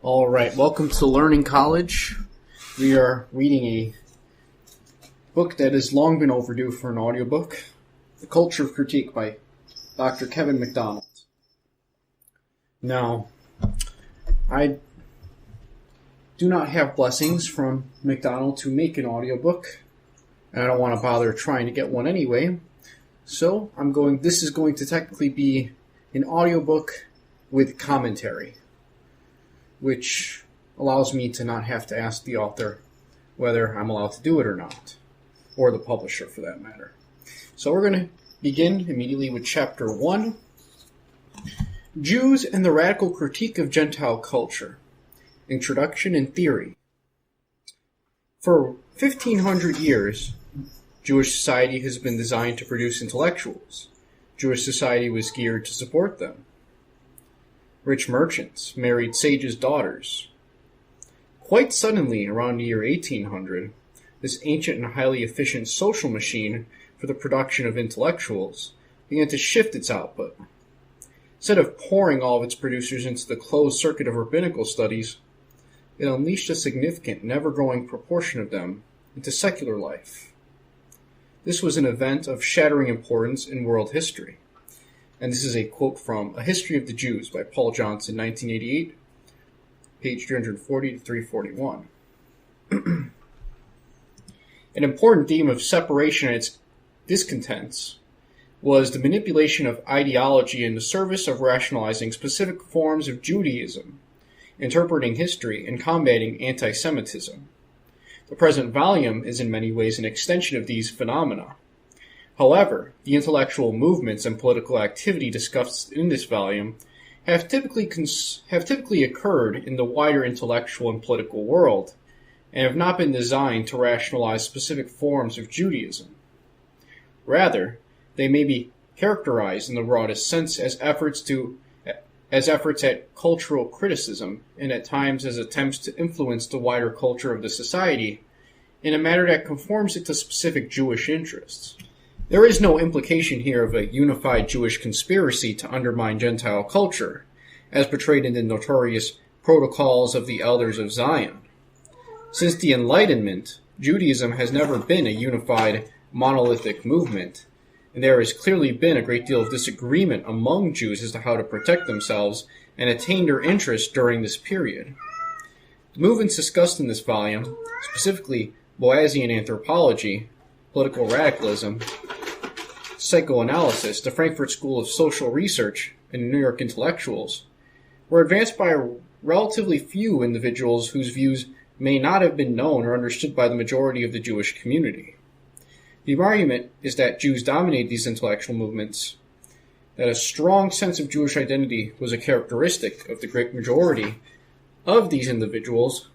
All right, welcome to Learning College. We are reading a book that has long been overdue for an audiobook, The Culture of Critique by Dr. Kevin MacDonald. Now, I do not have blessings from MacDonald to make an audiobook, and I don't want to bother trying to get one anyway. So this is going to technically be an audiobook with commentary, which allows me to not have to ask the author whether I'm allowed to do it or not, or the publisher for that matter. So we're going to begin immediately with Chapter 1, Jews and the Radical Critique of Gentile Culture, Introduction and Theory. For 1,500 years, Jewish society has been designed to produce intellectuals. Jewish society was geared to support them. Rich merchants married sages' daughters. Quite suddenly, around the year 1800, this ancient and highly efficient social machine for the production of intellectuals began to shift its output. Instead of pouring all of its producers into the closed circuit of rabbinical studies, it unleashed a significant and ever-growing proportion of them into secular life. This was an event of shattering importance in world history. And this is a quote from A History of the Jews by Paul Johnson, 1988, page 340 to 341. An important theme of separation and its discontents was the manipulation of ideology in the service of rationalizing specific forms of Judaism, interpreting history, and combating anti-Semitism. The present volume is in many ways an extension of these phenomena. However, the intellectual movements and political activity discussed in this volume have typically occurred in the wider intellectual and political world, and have not been designed to rationalize specific forms of Judaism. Rather, they may be characterized in the broadest sense as efforts at cultural criticism, and at times as attempts to influence the wider culture of the society in a manner that conforms it to specific Jewish interests. There is no implication here of a unified Jewish conspiracy to undermine Gentile culture, as portrayed in the notorious Protocols of the Elders of Zion. Since the Enlightenment, Judaism has never been a unified, monolithic movement, and there has clearly been a great deal of disagreement among Jews as to how to protect themselves and attain their interests during this period. The movements discussed in this volume, specifically Boasian anthropology, political radicalism, psychoanalysis, the Frankfurt School of Social Research, and New York intellectuals, were advanced by relatively few individuals whose views may not have been known or understood by the majority of the Jewish community. The argument is that Jews dominated these intellectual movements, that a strong sense of Jewish identity was a characteristic of the great majority of these individuals,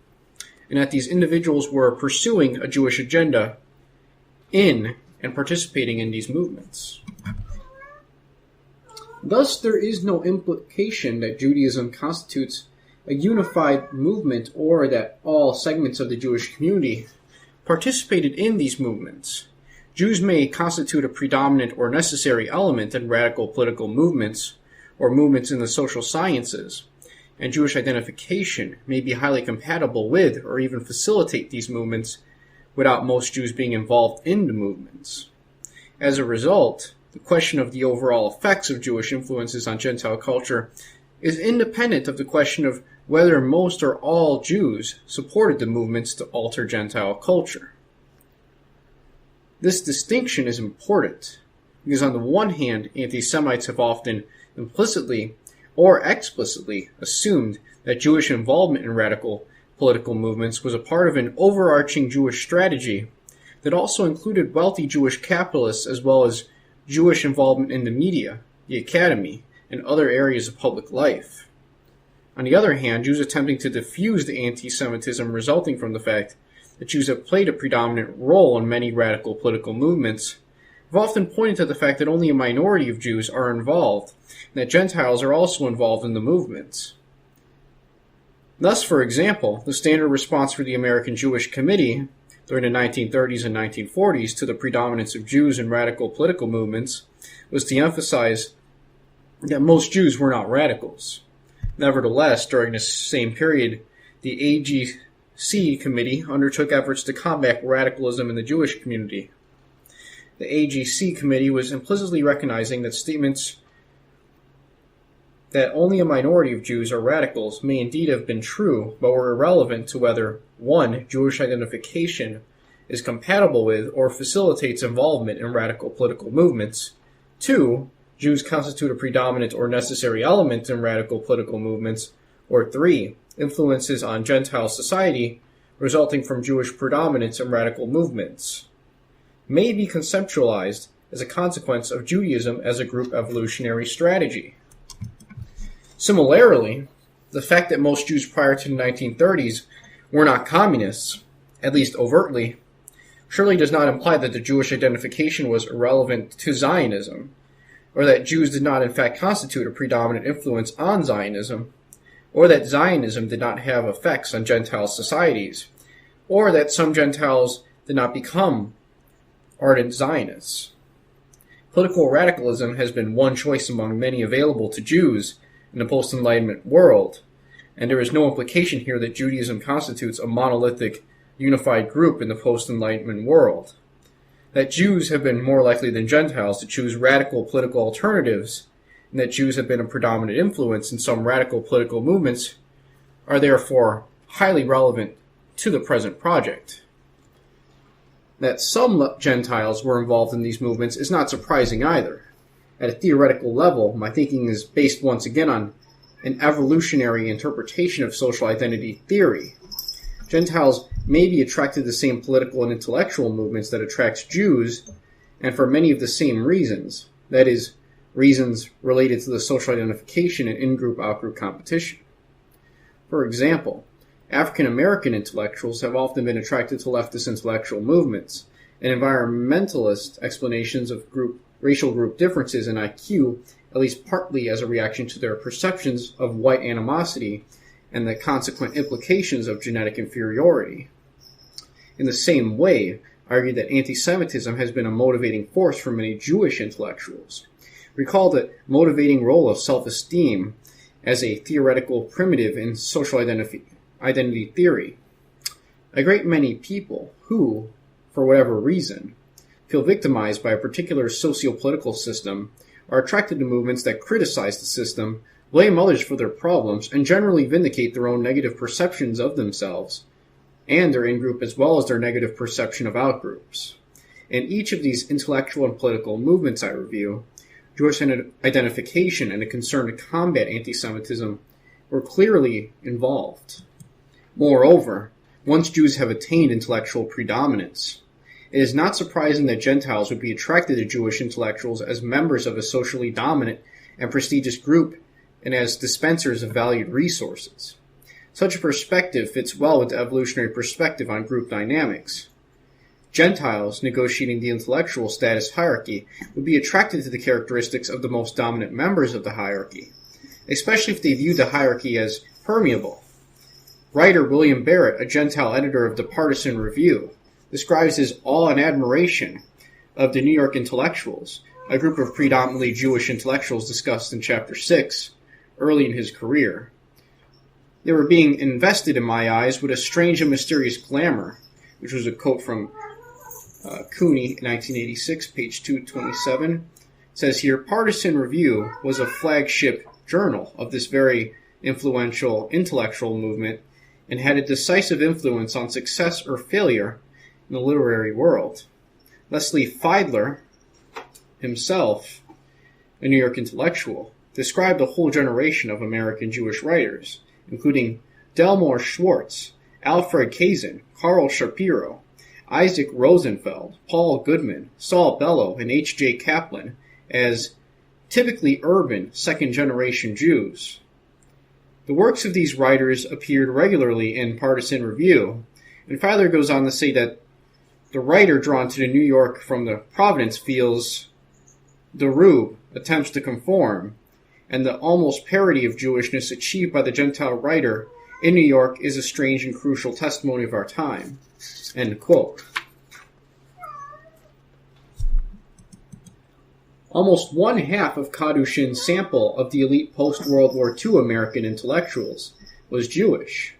and that these individuals were pursuing a Jewish agenda in and participating in these movements. Thus, there is no implication that Judaism constitutes a unified movement or that all segments of the Jewish community participated in these movements. Jews may constitute a predominant or necessary element in radical political movements or movements in the social sciences, and Jewish identification may be highly compatible with or even facilitate these movements without most Jews being involved in the movements. As a result, the question of the overall effects of Jewish influences on Gentile culture is independent of the question of whether most or all Jews supported the movements to alter Gentile culture. This distinction is important because on the one hand, anti-Semites have often implicitly or explicitly assumed that Jewish involvement in radical political movements was a part of an overarching Jewish strategy that also included wealthy Jewish capitalists as well as Jewish involvement in the media, the academy, and other areas of public life. On the other hand, Jews attempting to diffuse the anti-Semitism resulting from the fact that Jews have played a predominant role in many radical political movements have often pointed to the fact that only a minority of Jews are involved, and that Gentiles are also involved in the movements. Thus, for example, the standard response for the American Jewish Committee during the 1930s and 1940s to the predominance of Jews in radical political movements was to emphasize that most Jews were not radicals. Nevertheless, during this same period, the AGC Committee undertook efforts to combat radicalism in the Jewish community. The AGC Committee was implicitly recognizing that statements that only a minority of Jews are radicals may indeed have been true, but were irrelevant to whether 1. Jewish identification is compatible with or facilitates involvement in radical political movements, 2. Jews constitute a predominant or necessary element in radical political movements, or 3. Influences on Gentile society resulting from Jewish predominance in radical movements may be conceptualized as a consequence of Judaism as a group evolutionary strategy. Similarly, the fact that most Jews prior to the 1930s were not communists, at least overtly, surely does not imply that the Jewish identification was irrelevant to Zionism, or that Jews did not in fact constitute a predominant influence on Zionism, or that Zionism did not have effects on Gentile societies, or that some Gentiles did not become ardent Zionists. Political radicalism has been one choice among many available to Jews in the post-Enlightenment world, and there is no implication here that Judaism constitutes a monolithic, unified group in the post-Enlightenment world. That Jews have been more likely than Gentiles to choose radical political alternatives, and that Jews have been a predominant influence in some radical political movements, are therefore highly relevant to the present project. That some Gentiles were involved in these movements is not surprising either. At a theoretical level, my thinking is based once again on an evolutionary interpretation of social identity theory. Gentiles may be attracted to the same political and intellectual movements that attracts Jews, and for many of the same reasons, that is, reasons related to the social identification and in-group, out-group competition. For example, African American intellectuals have often been attracted to leftist intellectual movements, and environmentalist explanations of racial group differences in IQ, at least partly as a reaction to their perceptions of white animosity and the consequent implications of genetic inferiority. In the same way, I argue that anti-Semitism has been a motivating force for many Jewish intellectuals. Recall the motivating role of self-esteem as a theoretical primitive in social identity theory. A great many people who, for whatever reason, feel victimized by a particular socio-political system are attracted to movements that criticize the system, blame others for their problems, and generally vindicate their own negative perceptions of themselves and their in-group as well as their negative perception of out-groups. In each of these intellectual and political movements I review, Jewish identification and a concern to combat anti-Semitism were clearly involved. Moreover, once Jews have attained intellectual predominance, it is not surprising that Gentiles would be attracted to Jewish intellectuals as members of a socially dominant and prestigious group and as dispensers of valued resources. Such a perspective fits well with the evolutionary perspective on group dynamics. Gentiles, negotiating the intellectual status hierarchy, would be attracted to the characteristics of the most dominant members of the hierarchy, especially if they viewed the hierarchy as permeable. Writer William Barrett, a Gentile editor of the Partisan Review, describes his awe and admiration of the New York intellectuals, a group of predominantly Jewish intellectuals discussed in Chapter 6, early in his career. They were being invested, in my eyes, with a strange and mysterious glamour, which was a quote from Cooney, 1986, page 227. It says here, Partisan Review was a flagship journal of this very influential intellectual movement and had a decisive influence on success or failure in the literary world. Leslie Feidler, himself a New York intellectual, described a whole generation of American Jewish writers, including Delmore Schwartz, Alfred Kazin, Carl Shapiro, Isaac Rosenfeld, Paul Goodman, Saul Bellow, and H.J. Kaplan, as typically urban second-generation Jews. The works of these writers appeared regularly in Partisan Review, and Feidler goes on to say that the writer drawn to New York from the Providence feels the rube, attempts to conform, and the almost parody of Jewishness achieved by the Gentile writer in New York is a strange and crucial testimony of our time. End quote. Almost one-half of Kadushin's sample of the elite post-World War II American intellectuals was Jewish.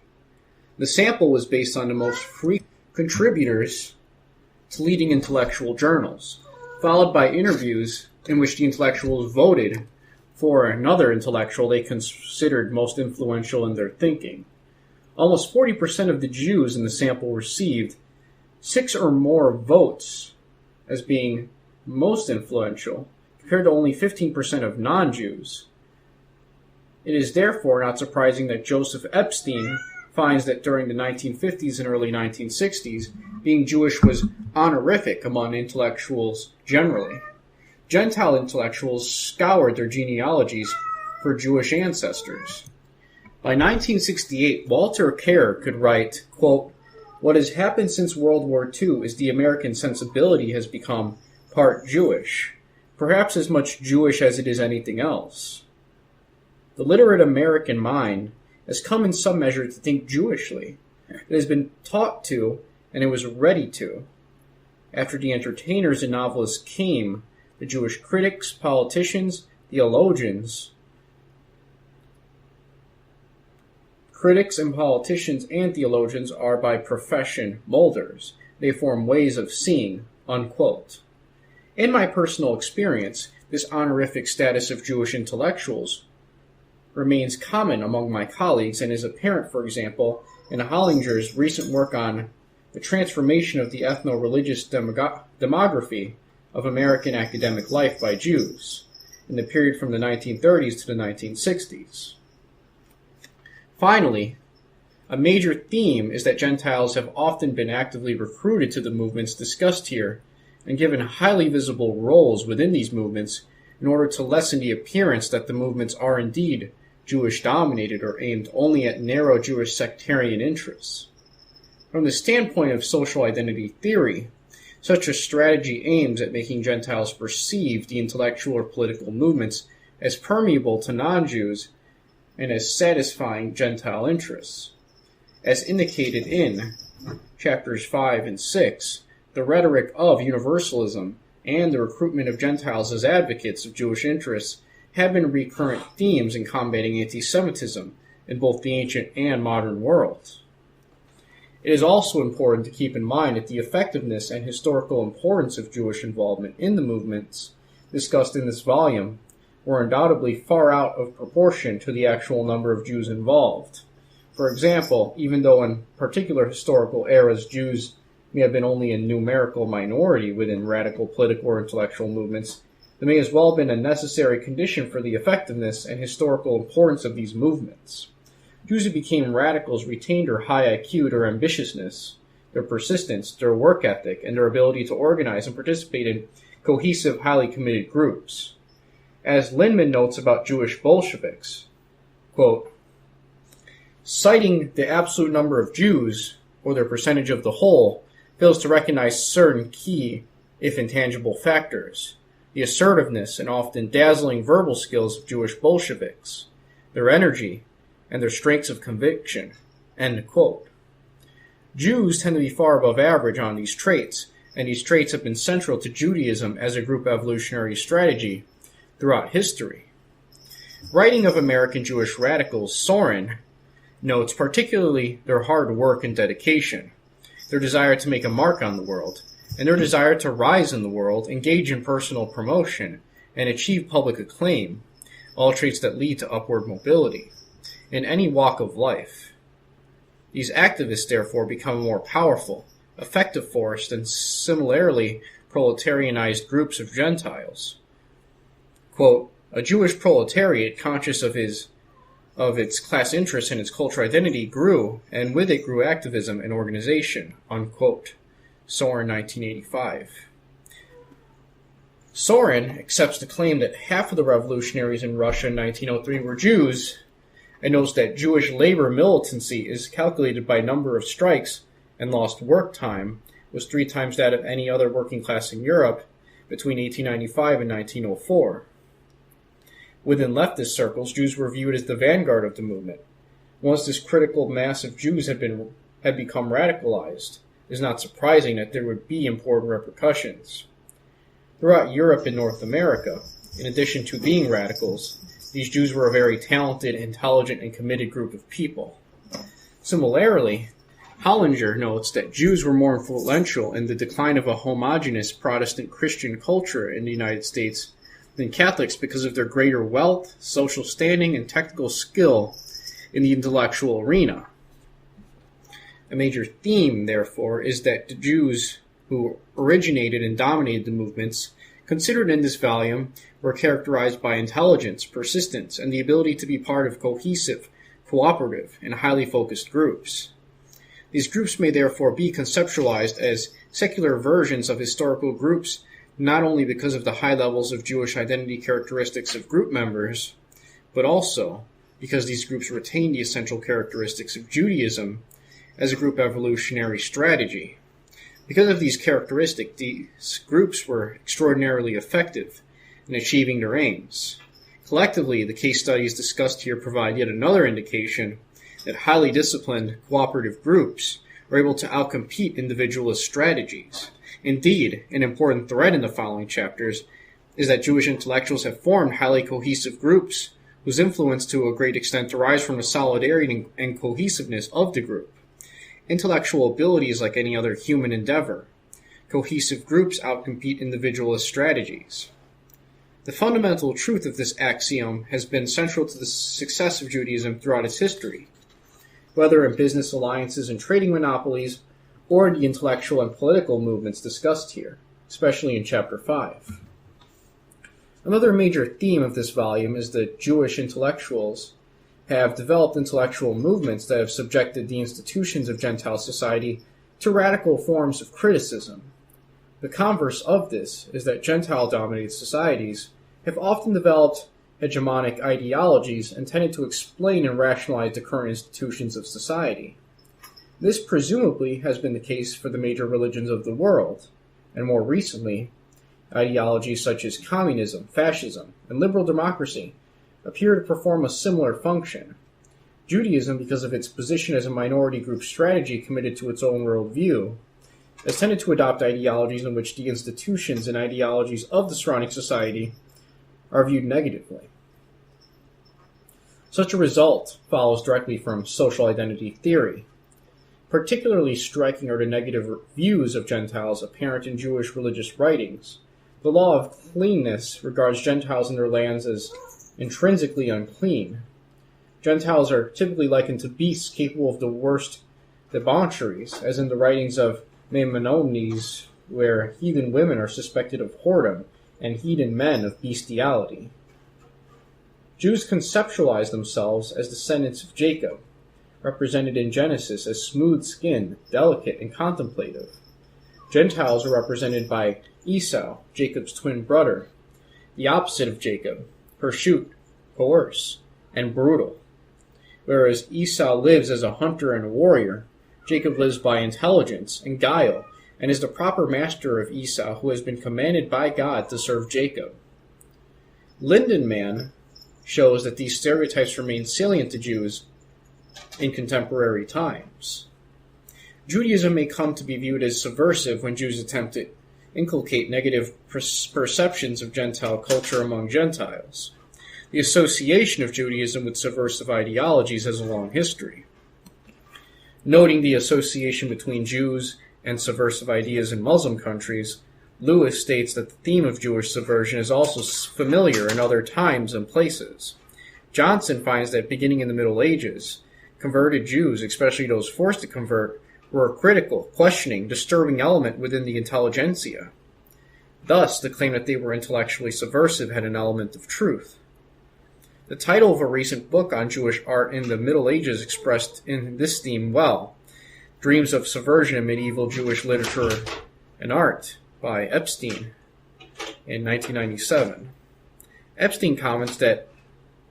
The sample was based on the most frequent contributors to leading intellectual journals, followed by interviews in which the intellectuals voted for another intellectual they considered most influential in their thinking. Almost 40% of the Jews in the sample received 6 or more votes as being most influential, compared to only 15% of non-Jews. It is therefore not surprising that Joseph Epstein finds that during the 1950s and early 1960s, being Jewish was honorific among intellectuals generally. Gentile intellectuals scoured their genealogies for Jewish ancestors. By 1968, Walter Kerr could write, quote, "What has happened since World War II is the American sensibility has become part Jewish, perhaps as much Jewish as it is anything else. The literate American mind has come in some measure to think Jewishly. It has been taught to, and it was ready to. After the entertainers and novelists came, the Jewish critics, politicians, theologians, critics and politicians and theologians are by profession molders. They form ways of seeing," unquote. In my personal experience, this honorific status of Jewish intellectuals remains common among my colleagues and is apparent, for example, in Hollinger's recent work on the transformation of the ethno-religious demography of American academic life by Jews in the period from the 1930s to the 1960s. Finally, a major theme is that Gentiles have often been actively recruited to the movements discussed here and given highly visible roles within these movements in order to lessen the appearance that the movements are indeed Jewish-dominated or aimed only at narrow Jewish sectarian interests. From the standpoint of social identity theory, such a strategy aims at making Gentiles perceive the intellectual or political movements as permeable to non-Jews and as satisfying Gentile interests. As indicated in chapters 5 and 6, the rhetoric of universalism and the recruitment of Gentiles as advocates of Jewish interests have been recurrent themes in combating anti-Semitism in both the ancient and modern worlds. It is also important to keep in mind that the effectiveness and historical importance of Jewish involvement in the movements discussed in this volume were undoubtedly far out of proportion to the actual number of Jews involved. For example, even though in particular historical eras Jews may have been only a numerical minority within radical political or intellectual movements, they may as well have been a necessary condition for the effectiveness and historical importance of these movements. Jews who became radicals retained their high IQ, their ambitiousness, their persistence, their work ethic, and their ability to organize and participate in cohesive, highly committed groups. As Lindemann notes about Jewish Bolsheviks, quote, "Citing the absolute number of Jews, or their percentage of the whole, fails to recognize certain key, if intangible, factors. The assertiveness and often dazzling verbal skills of Jewish Bolsheviks, their energy, and their strengths of conviction." End quote. Jews tend to be far above average on these traits, and these traits have been central to Judaism as a group evolutionary strategy throughout history. Writing of American Jewish radicals, Soren notes particularly their hard work and dedication, their desire to make a mark on the world, and their desire to rise in the world, engage in personal promotion, and achieve public acclaim, all traits that lead to upward mobility in any walk of life. These activists, therefore, become a more powerful, effective force than similarly proletarianized groups of Gentiles. Quote, "A Jewish proletariat, conscious of its class interests and its cultural identity, grew, and with it grew activism and organization." Unquote. Soren, 1985. Soren accepts the claim that half of the revolutionaries in Russia in 1903 were Jews, and notes that Jewish labor militancy is calculated by number of strikes and lost work time was 3 times that of any other working class in Europe between 1895 and 1904. Within leftist circles, Jews were viewed as the vanguard of the movement. Once this critical mass of Jews had become radicalized, it is not surprising that there would be important repercussions. Throughout Europe and North America, in addition to being radicals, these Jews were a very talented, intelligent, and committed group of people. Similarly, Hollinger notes that Jews were more influential in the decline of a homogeneous Protestant Christian culture in the United States than Catholics because of their greater wealth, social standing, and technical skill in the intellectual arena. A major theme, therefore, is that the Jews who originated and dominated the movements considered in this volume were characterized by intelligence, persistence, and the ability to be part of cohesive, cooperative, and highly focused groups. These groups may therefore be conceptualized as secular versions of historical groups, not only because of the high levels of Jewish identity characteristics of group members, but also because these groups retain the essential characteristics of Judaism as a group evolutionary strategy. Because of these characteristics, these groups were extraordinarily effective in achieving their aims. Collectively, the case studies discussed here provide yet another indication that highly disciplined, cooperative groups are able to outcompete individualist strategies. Indeed, an important thread in the following chapters is that Jewish intellectuals have formed highly cohesive groups whose influence to a great extent derives from the solidarity and cohesiveness of the group. Intellectual ability is like any other human endeavor. Cohesive groups outcompete individualist strategies. The fundamental truth of this axiom has been central to the success of Judaism throughout its history, whether in business alliances and trading monopolies, or in the intellectual and political movements discussed here, especially in Chapter 5. Another major theme of this volume is that Jewish intellectuals have developed intellectual movements that have subjected the institutions of Gentile society to radical forms of criticism. The converse of this is that Gentile-dominated societies have often developed hegemonic ideologies intended to explain and rationalize the current institutions of society. This presumably has been the case for the major religions of the world, and more recently, ideologies such as communism, fascism, and liberal democracy appear to perform a similar function. Judaism, because of its position as a minority group strategy committed to its own worldview, has tended to adopt ideologies in which the institutions and ideologies of the surrounding society are viewed negatively. Such a result follows directly from social identity theory. Particularly striking are the negative views of Gentiles apparent in Jewish religious writings. The law of cleanness regards Gentiles and their lands as intrinsically unclean. Gentiles are typically likened to beasts capable of the worst debaucheries, as in the writings of Maimonides, where heathen women are suspected of whoredom and heathen men of bestiality. Jews conceptualize themselves as descendants of Jacob, represented in Genesis as smooth-skinned, delicate, and contemplative. Gentiles are represented by Esau, Jacob's twin brother, the opposite of Jacob, hirsute, coerce, and brutal. Whereas Esau lives as a hunter and a warrior, Jacob lives by intelligence and guile, and is the proper master of Esau, who has been commanded by God to serve Jacob. Lindenman shows that these stereotypes remain salient to Jews in contemporary times. Judaism may come to be viewed as subversive when Jews attempt to inculcate negative perceptions of Gentile culture among Gentiles. The association of Judaism with subversive ideologies has a long history. Noting the association between Jews and subversive ideas in Muslim countries, Lewis states that the theme of Jewish subversion is also familiar in other times and places. Johnson finds that beginning in the Middle Ages, converted Jews, especially those forced to convert, were a critical, questioning, disturbing element within the intelligentsia. Thus, the claim that they were intellectually subversive had an element of truth. The title of a recent book on Jewish art in the Middle Ages expressed in this theme well, Dreams of Subversion in Medieval Jewish Literature and Art, by Epstein in 1997. Epstein comments that,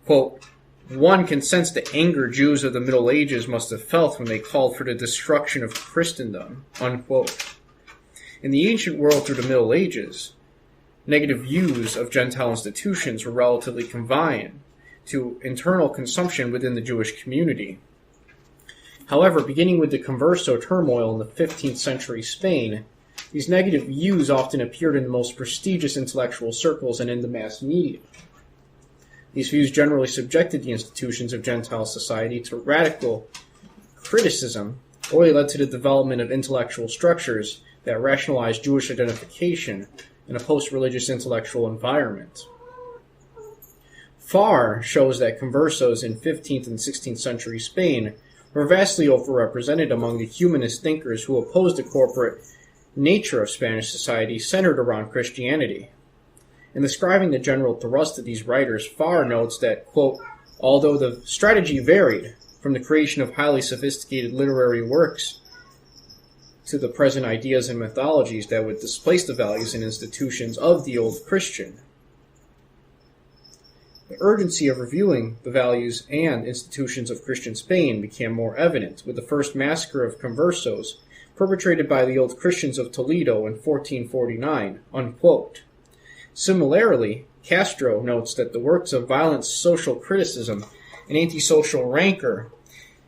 quote, one can sense the anger Jews of the Middle Ages must have felt when they called for the destruction of Christendom, unquote. In the ancient world through the Middle Ages, negative views of Gentile institutions were relatively confined to internal consumption within the Jewish community. However, beginning with the Converso turmoil in the 15th century Spain, These negative views often appeared in the most prestigious intellectual circles and in the mass media. These views generally subjected the institutions of Gentile society to radical criticism, or they led to the development of intellectual structures that rationalized Jewish identification in a post-religious intellectual environment. Farr shows that conversos in 15th and 16th century Spain were vastly overrepresented among the humanist thinkers who opposed the corporate nature of Spanish society centered around Christianity. In describing the general thrust of these writers, Farr notes that, quote, although the strategy varied from the creation of highly sophisticated literary works to the present ideas and mythologies that would displace the values and institutions of the old Christian, the urgency of reviewing the values and institutions of Christian Spain became more evident with the first massacre of conversos perpetrated by the old Christians of Toledo in 1449, unquote. Similarly, Castro notes that the works of violent social criticism and antisocial rancor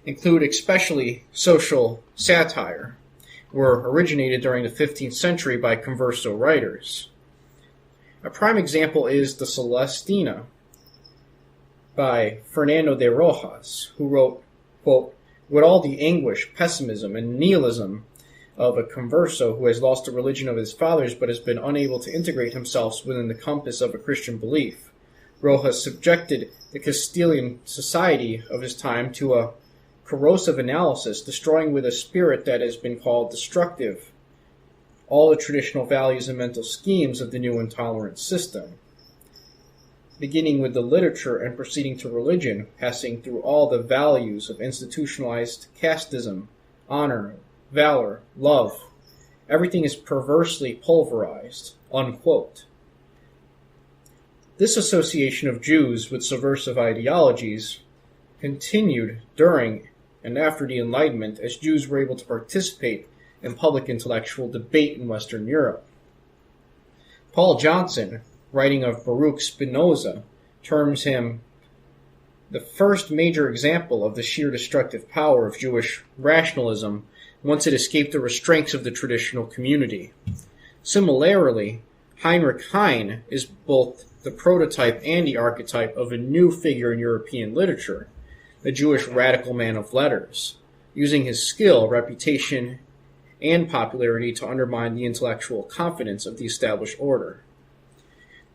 include especially social satire, were originated during the 15th century by converso writers. A prime example is the Celestina by Fernando de Rojas, who wrote, quote, with all the anguish, pessimism, and nihilism of a converso who has lost the religion of his fathers but has been unable to integrate himself within the compass of a Christian belief, Rojas subjected the Castilian society of his time to a corrosive analysis, destroying with a spirit that has been called destructive all the traditional values and mental schemes of the new intolerant system, beginning with the literature and proceeding to religion, passing through all the values of institutionalized casteism, honor, valor, love. Everything is perversely pulverized, unquote. This association of Jews with subversive ideologies continued during and after the Enlightenment as Jews were able to participate in public intellectual debate in Western Europe. Paul Johnson, writing of Baruch Spinoza, terms him the first major example of the sheer destructive power of Jewish rationalism once it escaped the restraints of the traditional community. Similarly, Heinrich Heine is both the prototype and the archetype of a new figure in European literature, the Jewish radical man of letters, using his skill, reputation, and popularity to undermine the intellectual confidence of the established order.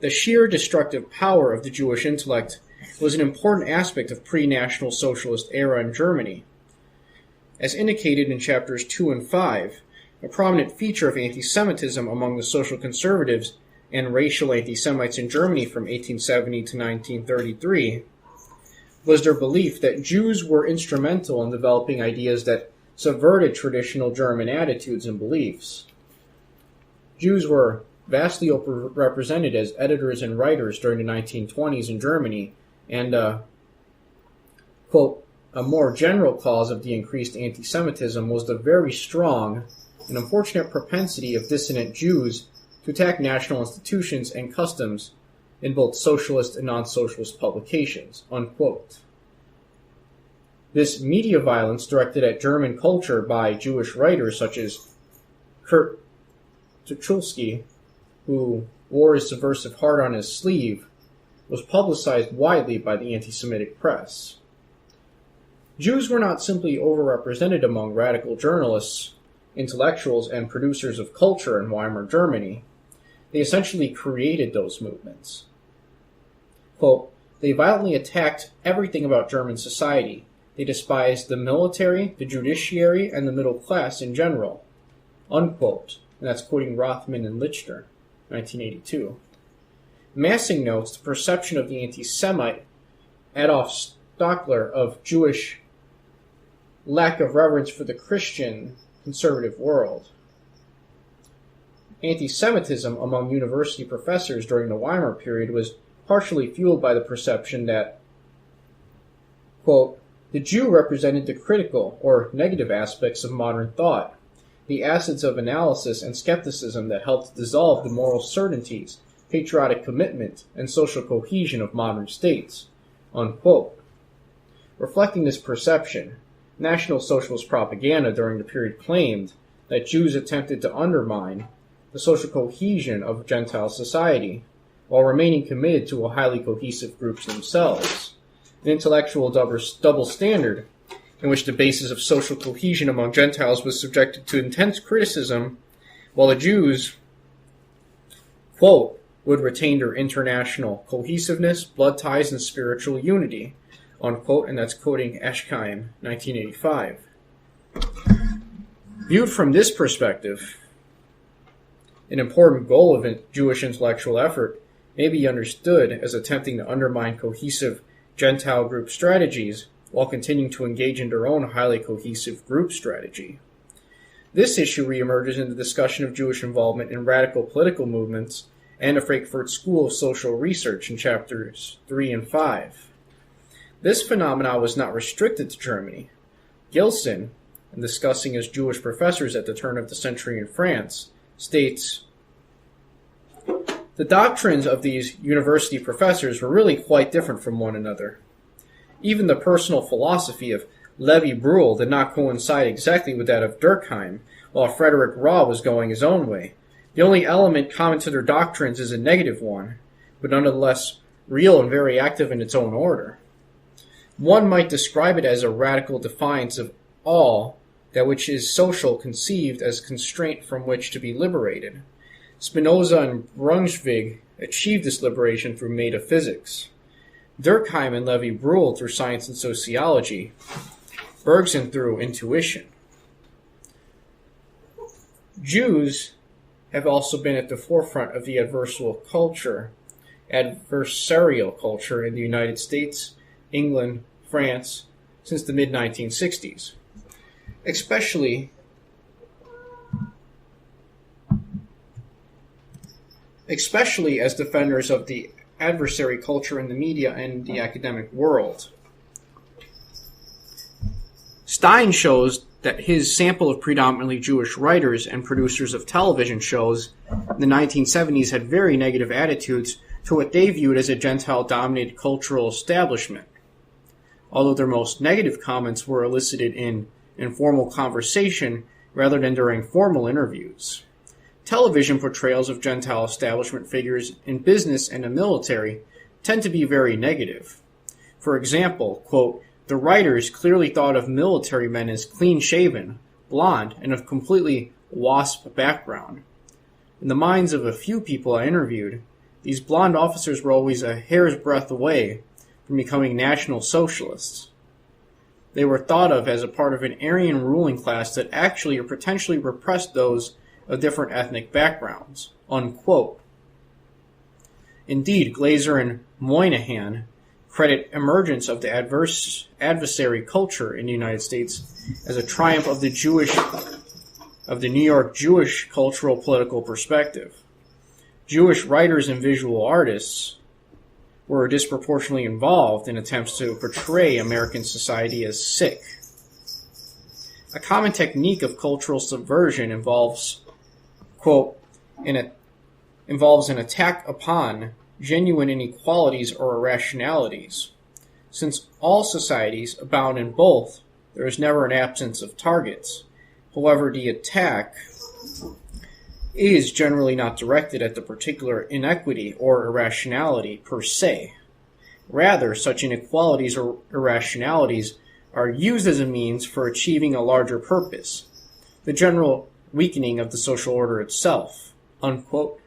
The sheer destructive power of the Jewish intellect was an important aspect of pre-National Socialist era in Germany. As indicated in chapters 2 and 5, a prominent feature of anti-Semitism among the social conservatives and racial anti-Semites in Germany from 1870 to 1933 was their belief that Jews were instrumental in developing ideas that subverted traditional German attitudes and beliefs. Jews were vastly overrepresented as editors and writers during the 1920s in Germany, and, quote, a more general cause of the increased anti-Semitism was the very strong and unfortunate propensity of dissident Jews to attack national institutions and customs in both socialist and non-socialist publications, unquote. This media violence directed at German culture by Jewish writers such as Kurt Tucholsky, who wore his subversive heart on his sleeve, was publicized widely by the anti-Semitic press. Jews were not simply overrepresented among radical journalists, intellectuals, and producers of culture in Weimar Germany. They essentially created those movements. Quote, they violently attacked everything about German society. They despised the military, the judiciary, and the middle class in general. Unquote. And that's quoting Rothman and Lichter, 1982. Massing notes the perception of the anti-Semite Adolf Stockler of Jewish lack of reverence for the Christian conservative world. Anti-Semitism among university professors during the Weimar period was partially fueled by the perception that, quote, the Jew represented the critical or negative aspects of modern thought, the acids of analysis and skepticism that helped dissolve the moral certainties, patriotic commitment, and social cohesion of modern states, unquote. Reflecting this perception, National Socialist propaganda during the period claimed that Jews attempted to undermine the social cohesion of Gentile society, while remaining committed to a highly cohesive groups themselves. An intellectual double standard, in which the basis of social cohesion among Gentiles was subjected to intense criticism, while the Jews, quote, would retain their international cohesiveness, blood ties, and spiritual unity, unquote, and that's quoting Eschkheim, 1985. Viewed from this perspective, an important goal of Jewish intellectual effort may be understood as attempting to undermine cohesive Gentile group strategies while continuing to engage in their own highly cohesive group strategy. This issue reemerges in the discussion of Jewish involvement in radical political movements and the Frankfurt School of Social Research in chapters 3 and 5. This phenomenon was not restricted to Germany. Gilson, in discussing his Jewish professors at the turn of the century in France, states, "The doctrines of these university professors were really quite different from one another. Even the personal philosophy of Levi Bruhl did not coincide exactly with that of Durkheim, while Frederick Raw was going his own way. The only element common to their doctrines is a negative one, but nonetheless real and very active in its own order. One might describe it as a radical defiance of all that which is social conceived as constraint from which to be liberated. Spinoza and Brunswick achieved this liberation through metaphysics. Durkheim and Levi Bruhl through science and sociology. Bergson through intuition. Jews have also been at the forefront of the adversarial culture in the United States, England, France, since the mid-1960s. Especially as defenders of the adversary culture in the media and the academic world. Stein shows that his sample of predominantly Jewish writers and producers of television shows in the 1970s had very negative attitudes to what they viewed as a Gentile-dominated cultural establishment, although their most negative comments were elicited in informal conversation rather than during formal interviews. Television portrayals of Gentile establishment figures in business and the military tend to be very negative. For example, quote, "The writers clearly thought of military men as clean-shaven, blonde, and of completely WASP background. In the minds of a few people I interviewed, these blonde officers were always a hair's breadth away from becoming National Socialists. They were thought of as a part of an Aryan ruling class that actually or potentially repressed those of different ethnic backgrounds," unquote. Indeed, Glazer and Moynihan credit emergence of the adversary culture in the United States as a triumph of the New York Jewish cultural political perspective. Jewish writers and visual artists were disproportionately involved in attempts to portray American society as sick. A common technique of cultural subversion involves, quote, involves an attack upon genuine inequalities or irrationalities. Since all societies abound in both, there is never an absence of targets. However, the attack is generally not directed at the particular inequity or irrationality per se. Rather, such inequalities or irrationalities are used as a means for achieving a larger purpose, the general weakening of the social order itself, unquote.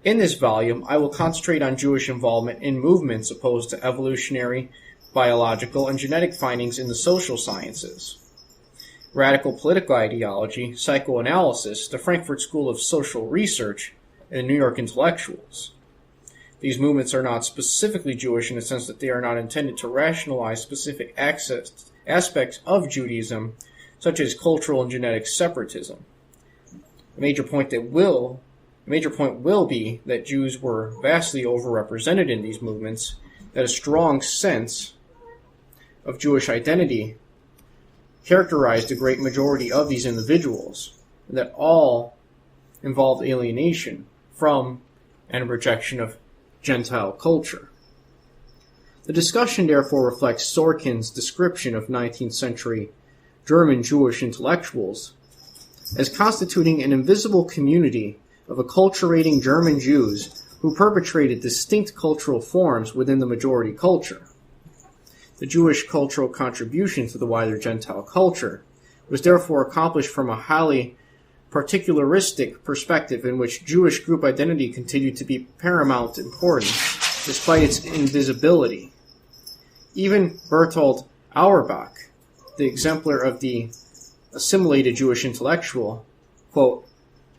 In this volume, I will concentrate on Jewish involvement in movements opposed to evolutionary, biological, and genetic findings in the social sciences. Radical political ideology, psychoanalysis, the Frankfurt School of Social Research, and the New York intellectuals. These movements are not specifically Jewish in the sense that they are not intended to rationalize specific aspects of Judaism, such as cultural and genetic separatism. A major point will be that Jews were vastly overrepresented in these movements, that a strong sense of Jewish identity characterized the great majority of these individuals, and that all involved alienation from and rejection of Gentile culture. The discussion therefore reflects Sorkin's description of 19th century German Jewish intellectuals as constituting an invisible community of acculturating German Jews who perpetrated distinct cultural forms within the majority culture. The Jewish cultural contribution to the wider Gentile culture was therefore accomplished from a highly particularistic perspective in which Jewish group identity continued to be paramount importance despite its invisibility. Even Bertolt Auerbach, the exemplar of the assimilated Jewish intellectual, quote,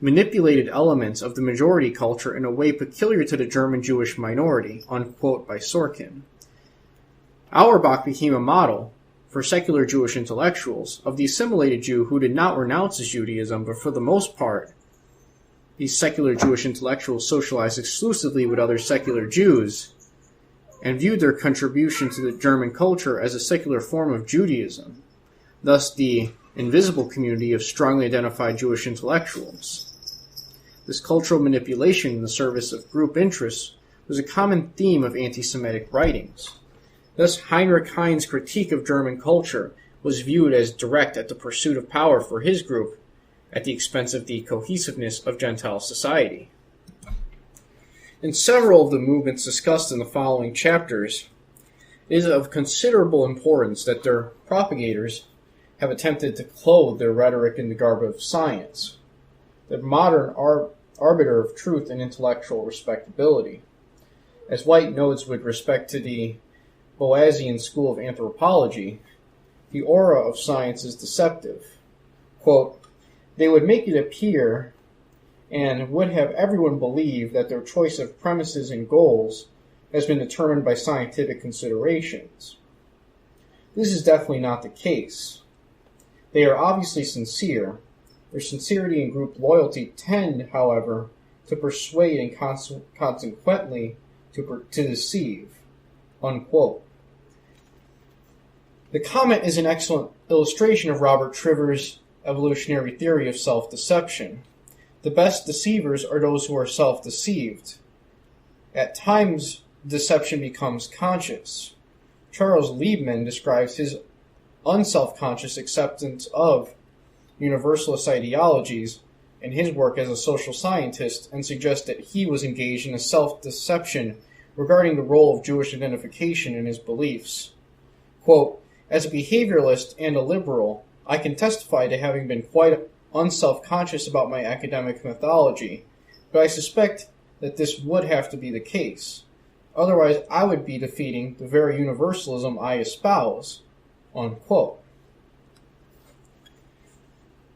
manipulated elements of the majority culture in a way peculiar to the German Jewish minority, unquote, by Sorkin. Auerbach became a model for secular Jewish intellectuals of the assimilated Jew who did not renounce his Judaism, but for the most part, these secular Jewish intellectuals socialized exclusively with other secular Jews and viewed their contribution to the German culture as a secular form of Judaism, thus the invisible community of strongly identified Jewish intellectuals. This cultural manipulation in the service of group interests was a common theme of anti-Semitic writings. Thus, Heinrich Heine's critique of German culture was viewed as direct at the pursuit of power for his group at the expense of the cohesiveness of Gentile society. In several of the movements discussed in the following chapters, it is of considerable importance that their propagators have attempted to clothe their rhetoric in the garb of science, the modern arbiter of truth and intellectual respectability. As White notes with respect to the Boasian school of anthropology, the aura of science is deceptive. Quote, they would make it appear and would have everyone believe that their choice of premises and goals has been determined by scientific considerations. This is definitely not the case. They are obviously sincere. Their sincerity and group loyalty tend, however, to persuade and consequently to deceive. Unquote. The comment is an excellent illustration of Robert Trivers' evolutionary theory of self-deception. The best deceivers are those who are self-deceived. At times, deception becomes conscious. Charles Liebman describes his unself-conscious acceptance of universalist ideologies in his work as a social scientist and suggests that he was engaged in a self-deception regarding the role of Jewish identification in his beliefs. Quote, as a behavioralist and a liberal, I can testify to having been quite unself-conscious about my academic methodology, but I suspect that this would have to be the case. Otherwise, I would be defeating the very universalism I espouse. Unquote.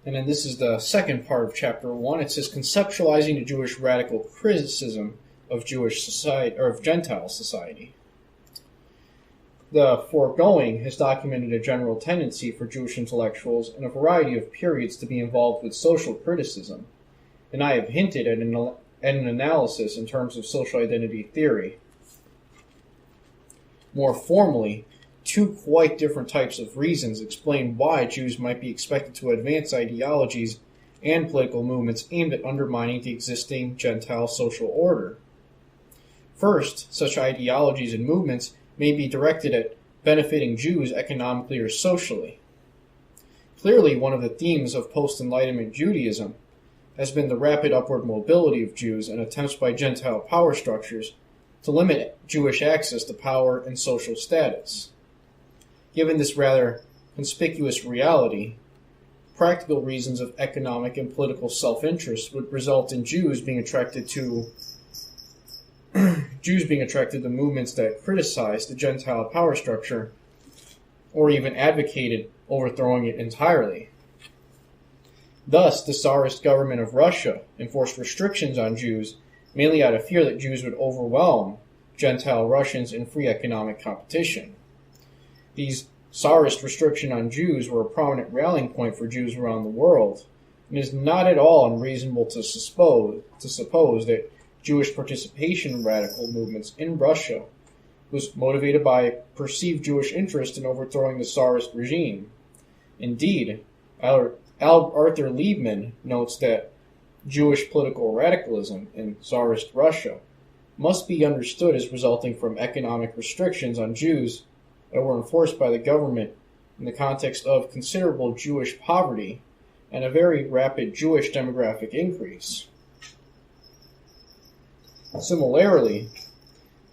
And then this is the second part of chapter 1. It says conceptualizing the Jewish radical criticism of Jewish society or of Gentile society. The foregoing has documented a general tendency for Jewish intellectuals in a variety of periods to be involved with social criticism, and I have hinted at an analysis in terms of social identity theory. More formally, two quite different types of reasons explain why Jews might be expected to advance ideologies and political movements aimed at undermining the existing Gentile social order. First, such ideologies and movements may be directed at benefiting Jews economically or socially. Clearly, one of the themes of post-Enlightenment Judaism has been the rapid upward mobility of Jews and attempts by Gentile power structures to limit Jewish access to power and social status. Given this rather conspicuous reality, practical reasons of economic and political self-interest would result in Jews being attracted to movements that criticized the Gentile power structure or even advocated overthrowing it entirely. Thus, the Tsarist government of Russia enforced restrictions on Jews mainly out of fear that Jews would overwhelm Gentile Russians in free economic competition. These Tsarist restrictions on Jews were a prominent rallying point for Jews around the world, and it is not at all unreasonable to suppose that Jewish participation in radical movements in Russia was motivated by perceived Jewish interest in overthrowing the Tsarist regime. Indeed, Arthur Liebman notes that Jewish political radicalism in Tsarist Russia must be understood as resulting from economic restrictions on Jews that were enforced by the government in the context of considerable Jewish poverty and a very rapid Jewish demographic increase. Similarly,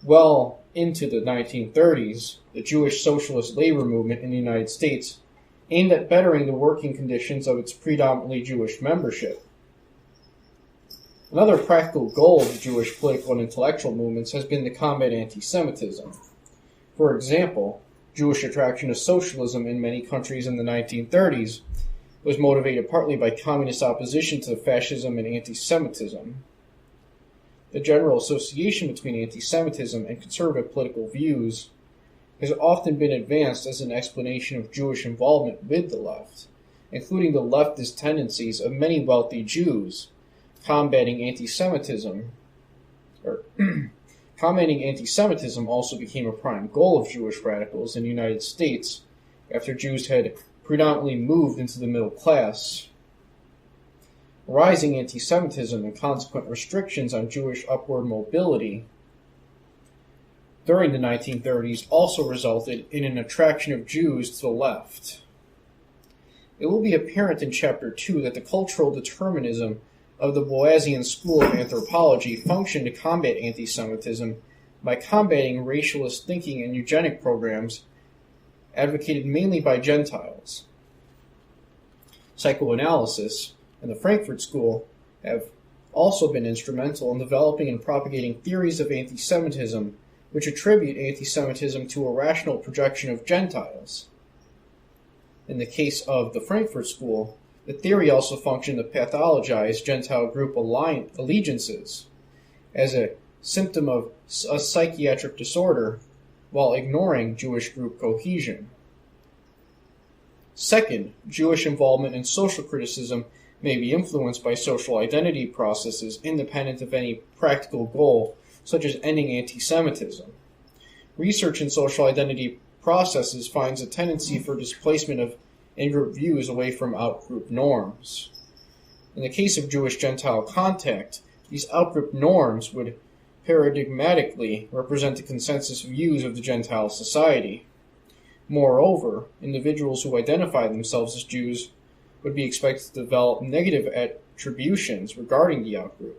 well into the 1930s, the Jewish socialist labor movement in the United States aimed at bettering the working conditions of its predominantly Jewish membership. Another practical goal of the Jewish political and intellectual movements has been to combat anti-Semitism. For example, Jewish attraction to socialism in many countries in the 1930s was motivated partly by communist opposition to fascism and anti-Semitism. The general association between anti-Semitism and conservative political views has often been advanced as an explanation of Jewish involvement with the left, including the leftist tendencies of many wealthy Jews combating anti-Semitism. Combating anti-Semitism also became a prime goal of Jewish radicals in the United States after Jews had predominantly moved into the middle class. Rising anti-Semitism and consequent restrictions on Jewish upward mobility during the 1930s also resulted in an attraction of Jews to the left. It will be apparent in Chapter 2 that the cultural determinism of the Boasian school of anthropology functioned to combat anti-Semitism by combating racialist thinking and eugenic programs advocated mainly by Gentiles. Psychoanalysis and the Frankfurt School have also been instrumental in developing and propagating theories of anti-Semitism which attribute anti-Semitism to a rational projection of Gentiles. In the case of the Frankfurt School, the theory also functioned to pathologize Gentile group allegiances as a symptom of a psychiatric disorder while ignoring Jewish group cohesion. Second, Jewish involvement in social criticism may be influenced by social identity processes independent of any practical goal, such as ending anti-Semitism. Research in social identity processes finds a tendency for displacement of in-group views away from out-group norms. In the case of Jewish-Gentile contact, these out-group norms would paradigmatically represent the consensus views of the Gentile society. Moreover, individuals who identify themselves as Jews would be expected to develop negative attributions regarding the outgroup.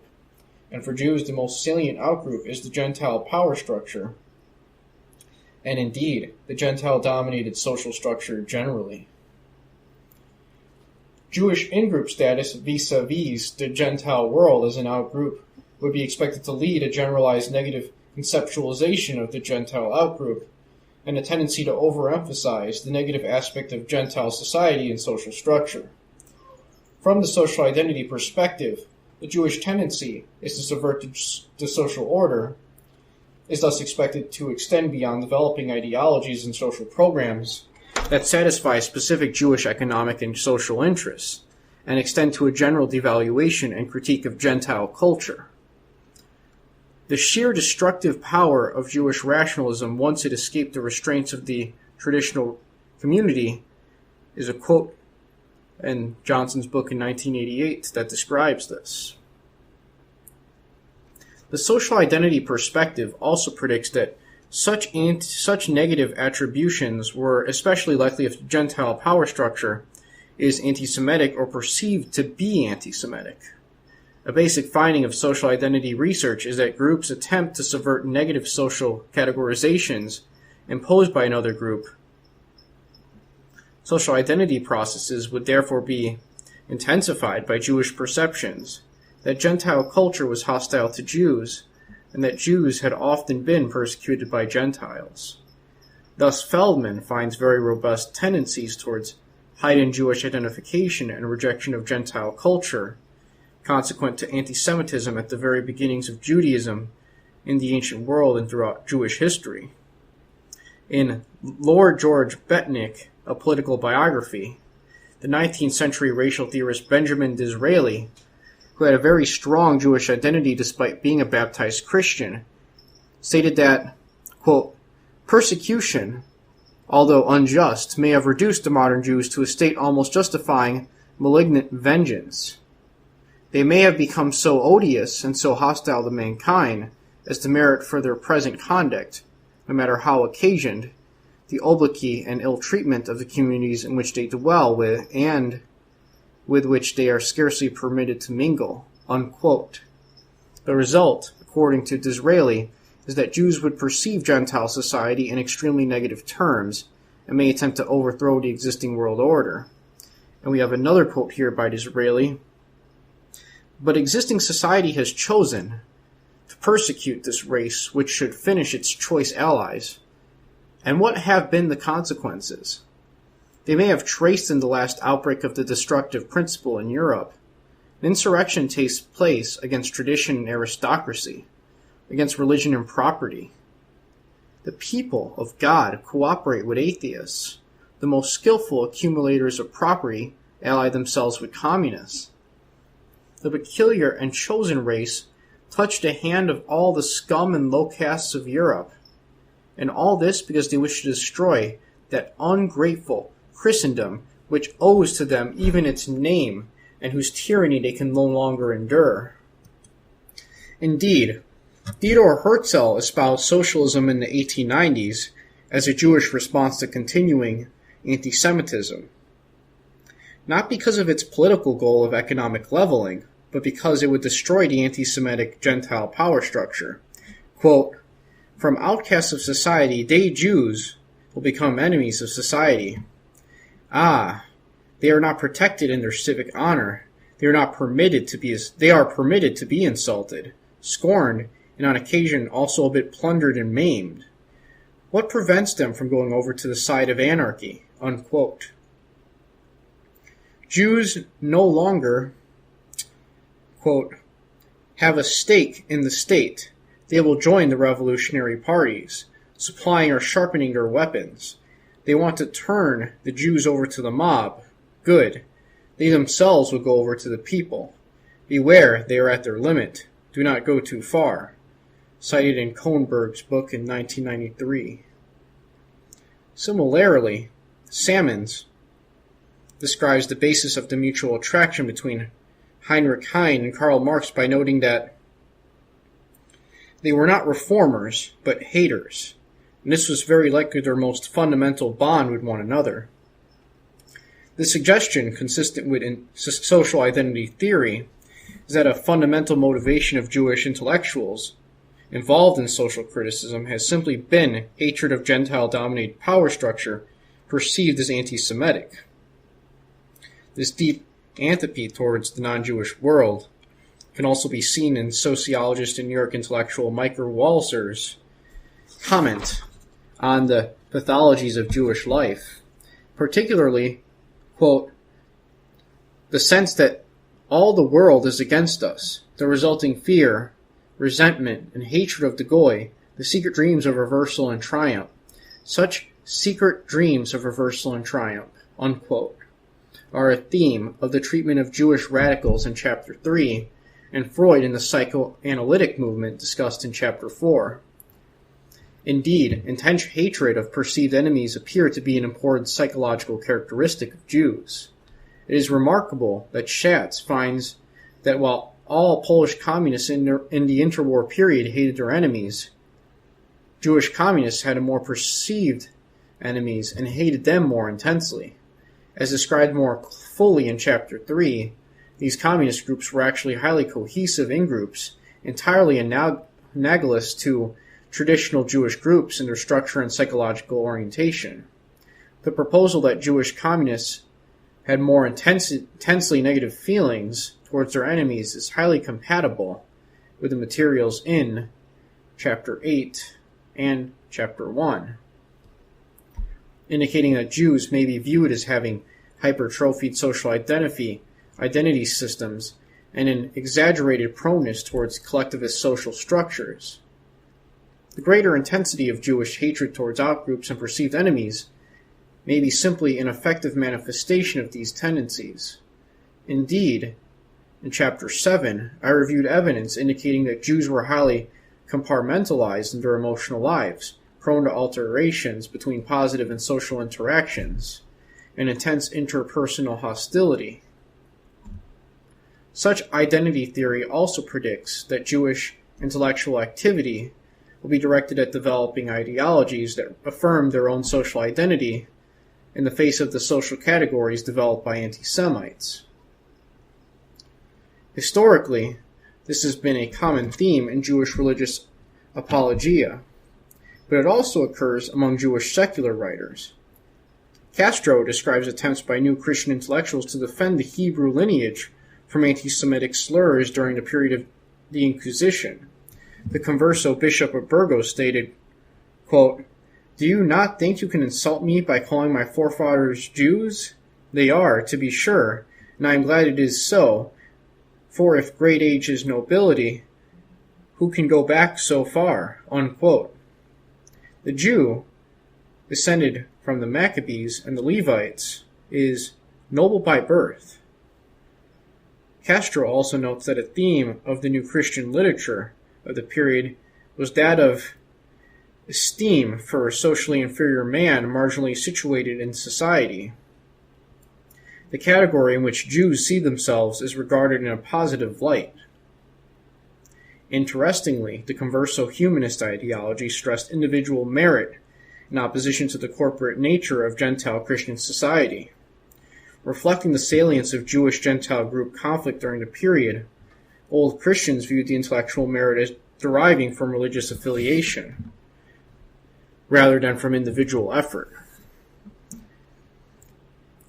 And for Jews, the most salient outgroup is the Gentile power structure, and indeed, the Gentile-dominated social structure generally. Jewish in-group status vis-a-vis the Gentile world as an outgroup would be expected to lead a generalized negative conceptualization of the Gentile outgroup and a tendency to overemphasize the negative aspect of Gentile society and social structure. From the social identity perspective, the Jewish tendency is to subvert the social order, is thus expected to extend beyond developing ideologies and social programs that satisfy specific Jewish economic and social interests, and extend to a general devaluation and critique of Gentile culture. The sheer destructive power of Jewish rationalism once it escaped the restraints of the traditional community is a quote in Johnson's book in 1988 that describes this. The social identity perspective also predicts that such negative attributions were especially likely if the Gentile power structure is anti-Semitic or perceived to be anti-Semitic. A basic finding of social identity research is that groups attempt to subvert negative social categorizations imposed by another group. Social identity processes would therefore be intensified by Jewish perceptions that Gentile culture was hostile to Jews, and that Jews had often been persecuted by Gentiles. Thus, Feldman finds very robust tendencies towards heightened Jewish identification and rejection of Gentile culture, consequent to anti-Semitism at the very beginnings of Judaism in the ancient world and throughout Jewish history. In Lord George Betnick, A Political Biography, the 19th century racial theorist Benjamin Disraeli, who had a very strong Jewish identity despite being a baptized Christian, stated that, quote, persecution, although unjust, may have reduced the modern Jews to a state almost justifying malignant vengeance. They may have become so odious and so hostile to mankind as to merit for their present conduct, no matter how occasioned, the obloquy and ill treatment of the communities in which they dwell with, and with which they are scarcely permitted to mingle." Unquote. The result, according to Disraeli, is that Jews would perceive Gentile society in extremely negative terms and may attempt to overthrow the existing world order. And we have another quote here by Disraeli. "But existing society has chosen to persecute this race which should finish its choice allies. And what have been the consequences? They may have traced in the last outbreak of the destructive principle in Europe. An insurrection takes place against tradition and aristocracy, against religion and property. The people of God cooperate with atheists. The most skillful accumulators of property ally themselves with communists. The peculiar and chosen race touch the hand of all the scum and low castes of Europe. And all this because they wish to destroy that ungrateful Christendom which owes to them even its name, and whose tyranny they can no longer endure." Indeed, Theodor Herzl espoused socialism in the 1890s as a Jewish response to continuing anti-Semitism, not because of its political goal of economic leveling, but because it would destroy the anti-Semitic Gentile power structure. Quote, "From outcasts of society, they Jews will become enemies of society. Ah, they are not protected in their civic honor. They are permitted to be insulted, scorned, and on occasion also a bit plundered and maimed. What prevents them from going over to the side of anarchy?" Unquote. Jews no longer, quote, "have a stake in the state. They will join the revolutionary parties, supplying or sharpening their weapons. They want to turn the Jews over to the mob. Good. They themselves will go over to the people. Beware, they are at their limit. Do not go too far." Cited in Kohnberg's book in 1993. Similarly, Sammons describes the basis of the mutual attraction between Heinrich Heine and Karl Marx by noting that they were not reformers, but haters, and this was very likely their most fundamental bond with one another. The suggestion, consistent with social identity theory, is that a fundamental motivation of Jewish intellectuals involved in social criticism has simply been hatred of Gentile-dominated power structure perceived as anti-Semitic. This deep antipathy towards the non-Jewish world can also be seen in sociologist and New York intellectual Michael Walzer's comment on the pathologies of Jewish life, particularly, quote, "the sense that all the world is against us, the resulting fear, resentment, and hatred of the Goy, the secret dreams of reversal and triumph. Such secret dreams of reversal and triumph," unquote, are a theme of the treatment of Jewish radicals in Chapter 3, and Freud in the psychoanalytic movement discussed in Chapter 4. Indeed, intense hatred of perceived enemies appear to be an important psychological characteristic of Jews. It is remarkable that Schatz finds that while all Polish communists in the interwar period hated their enemies, Jewish communists had a more perceived enemies and hated them more intensely. As described more fully in Chapter 3, these communist groups were actually highly cohesive in-groups, entirely analogous to traditional Jewish groups in their structure and psychological orientation. The proposal that Jewish communists had more intensely negative feelings towards their enemies is highly compatible with the materials in Chapter 8 and Chapter 1, indicating that Jews may be viewed as having hypertrophied social identity systems and an exaggerated proneness towards collectivist social structures. The greater intensity of Jewish hatred towards outgroups and perceived enemies may be simply an effective manifestation of these tendencies. Indeed, in Chapter 7, I reviewed evidence indicating that Jews were highly compartmentalized in their emotional lives, prone to alterations between positive and social interactions, and intense interpersonal hostility. Such identity theory also predicts that Jewish intellectual activity will be directed at developing ideologies that affirm their own social identity in the face of the social categories developed by anti-Semites. Historically, this has been a common theme in Jewish religious apologia, but it also occurs among Jewish secular writers. Castro describes attempts by new Christian intellectuals to defend the Hebrew lineage from anti-Semitic slurs during the period of the Inquisition. The converso Bishop of Burgos stated, quote, "Do you not think you can insult me by calling my forefathers Jews? They are, to be sure, and I am glad it is so, for if great age is nobility, who can go back so far?" Unquote. The Jew, descended from the Maccabees and the Levites, is noble by birth. Castro also notes that a theme of the new Christian literature of the period was that of esteem for a socially inferior man marginally situated in society. The category in which Jews see themselves is regarded in a positive light. Interestingly, the converso humanist ideology stressed individual merit in opposition to the corporate nature of Gentile Christian society. Reflecting the salience of Jewish-Gentile group conflict during the period, old Christians viewed the intellectual merit as deriving from religious affiliation, rather than from individual effort.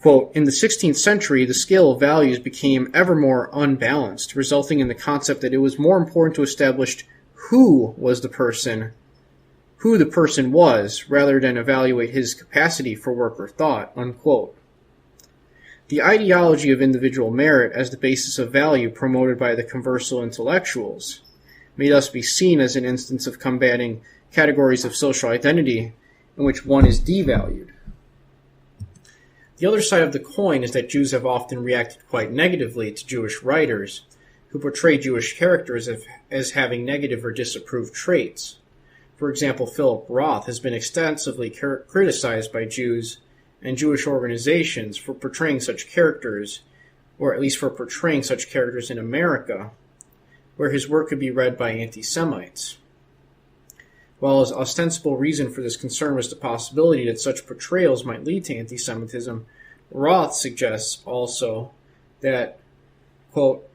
Quote, "In the 16th century, the scale of values became ever more unbalanced, resulting in the concept that it was more important to establish who the person was, rather than evaluate his capacity for work or thought." Unquote. The ideology of individual merit as the basis of value promoted by the conversal intellectuals may thus be seen as an instance of combating categories of social identity in which one is devalued. The other side of the coin is that Jews have often reacted quite negatively to Jewish writers who portray Jewish characters as having negative or disapproved traits. For example, Philip Roth has been extensively criticized by Jews and Jewish organizations for portraying such characters, or at least for portraying such characters in America, where his work could be read by anti-Semites. While his ostensible reason for this concern was the possibility that such portrayals might lead to anti-Semitism, Roth suggests also that, quote,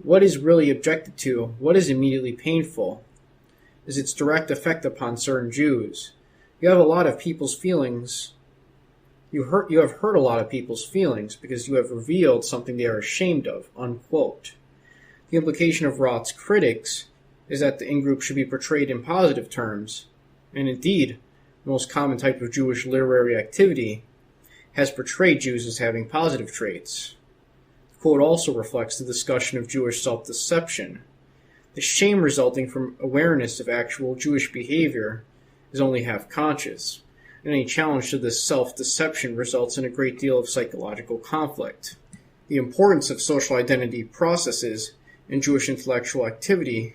"What is really objected to, what is immediately painful, is its direct effect upon certain Jews. You have a lot of people's feelings. You have hurt a lot of people's feelings because you have revealed something they are ashamed of." Unquote. The implication of Roth's critics is that the in-group should be portrayed in positive terms, and indeed, the most common type of Jewish literary activity has portrayed Jews as having positive traits. The quote also reflects the discussion of Jewish self-deception. The shame resulting from awareness of actual Jewish behavior is only half conscious, and any challenge to this self-deception results in a great deal of psychological conflict. The importance of social identity processes in Jewish intellectual activity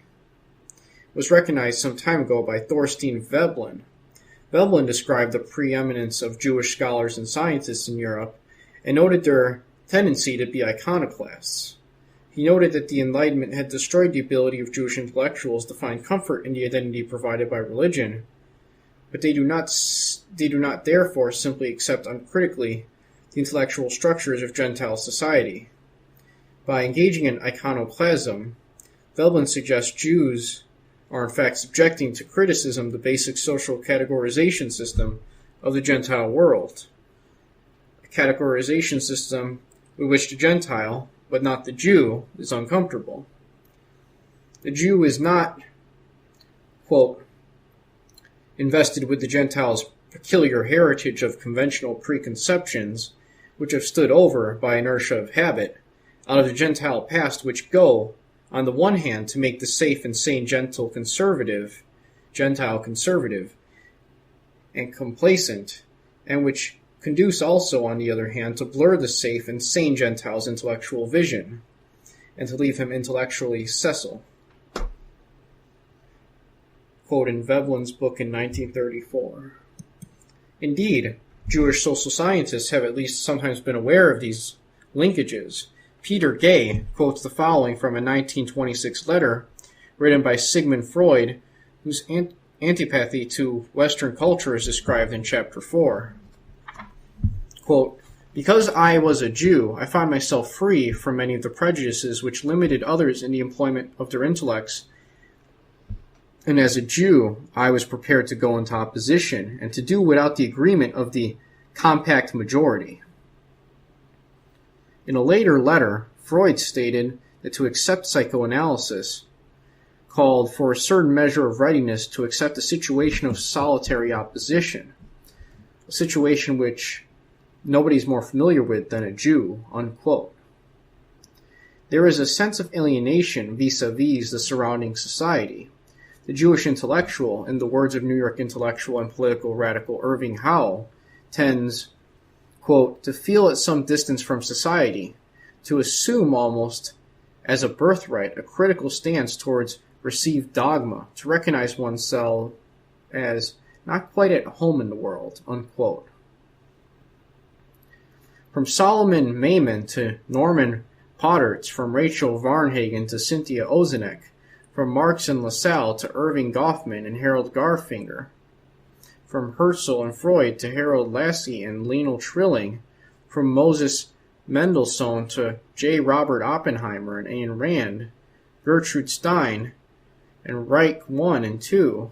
was recognized some time ago by Thorstein Veblen. Veblen described the preeminence of Jewish scholars and scientists in Europe and noted their tendency to be iconoclasts. He noted that the Enlightenment had destroyed the ability of Jewish intellectuals to find comfort in the identity provided by religion, but they do not therefore simply accept uncritically the intellectual structures of Gentile society. By engaging in iconoclasm, Veblen suggests Jews are in fact subjecting to criticism the basic social categorization system of the Gentile world, a categorization system with which the Gentile, but not the Jew, is uncomfortable. The Jew is not, quote, invested with the Gentile's peculiar heritage of conventional preconceptions, which have stood over, by inertia of habit, out of the Gentile past, which go, on the one hand, to make the safe and sane Gentile conservative, and complacent, and which conduce also, on the other hand, to blur the safe and sane Gentile's intellectual vision, and to leave him intellectually sessile. Quote in Veblen's book in 1934. Indeed, Jewish social scientists have at least sometimes been aware of these linkages. Peter Gay quotes the following from a 1926 letter written by Sigmund Freud, whose antipathy to Western culture is described in Chapter 4. Quote, Because I was a Jew, I found myself free from many of the prejudices which limited others in the employment of their intellects. And as a Jew, I was prepared to go into opposition and to do without the agreement of the compact majority. In a later letter, Freud stated that to accept psychoanalysis called for a certain measure of readiness to accept a situation of solitary opposition, a situation which nobody's more familiar with than a Jew, unquote. There is a sense of alienation vis-a-vis the surrounding society. The Jewish intellectual, in the words of New York intellectual and political radical Irving Howe, tends, quote, to feel at some distance from society, to assume almost as a birthright a critical stance towards received dogma, to recognize oneself as not quite at home in the world, unquote. From Solomon Maimon to Norman Potterts, from Rachel Varnhagen to Cynthia Ozenek, from Marx and Lassalle to Irving Goffman and Harold Garfinger, from Herzl and Freud to Harold Lassie and Lionel Trilling, from Moses Mendelssohn to J. Robert Oppenheimer and Ayn Rand, Gertrude Stein, and Reich I and II,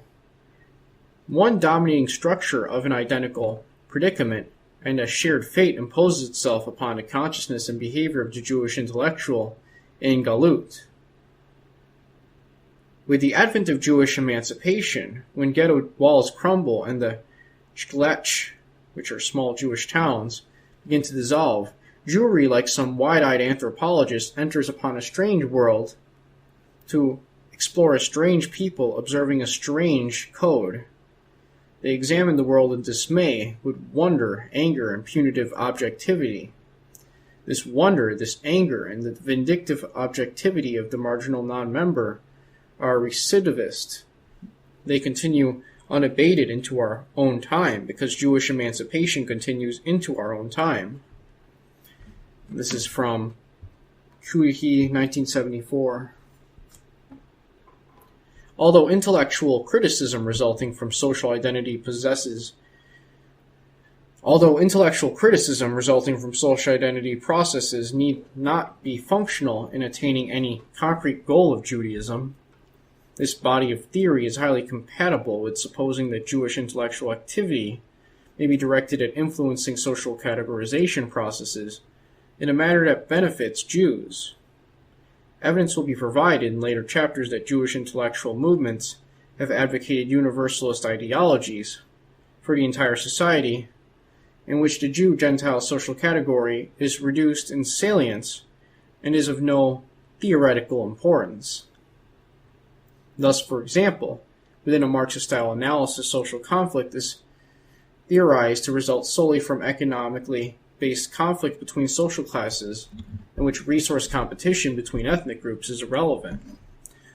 one dominating structure of an identical predicament and a shared fate imposes itself upon the consciousness and behavior of the Jewish intellectual in Galut. With the advent of Jewish emancipation, when ghetto walls crumble and the shtetl, which are small Jewish towns, begin to dissolve, Jewry, like some wide-eyed anthropologist, enters upon a strange world to explore a strange people observing a strange code. They examine the world in dismay, with wonder, anger, and punitive objectivity. This wonder, this anger, and the vindictive objectivity of the marginal non-member are recidivist. They continue unabated into our own time, because Jewish emancipation continues into our own time. This is from Cuihy, 1974. Although intellectual criticism resulting from social identity processes need not be functional in attaining any concrete goal of Judaism, this body of theory is highly compatible with supposing that Jewish intellectual activity may be directed at influencing social categorization processes in a manner that benefits Jews. Evidence will be provided in later chapters that Jewish intellectual movements have advocated universalist ideologies for the entire society, in which the Jew-Gentile social category is reduced in salience and is of no theoretical importance. Thus, for example, within a Marxist-style analysis, social conflict is theorized to result solely from economically based conflict between social classes, in which resource competition between ethnic groups is irrelevant.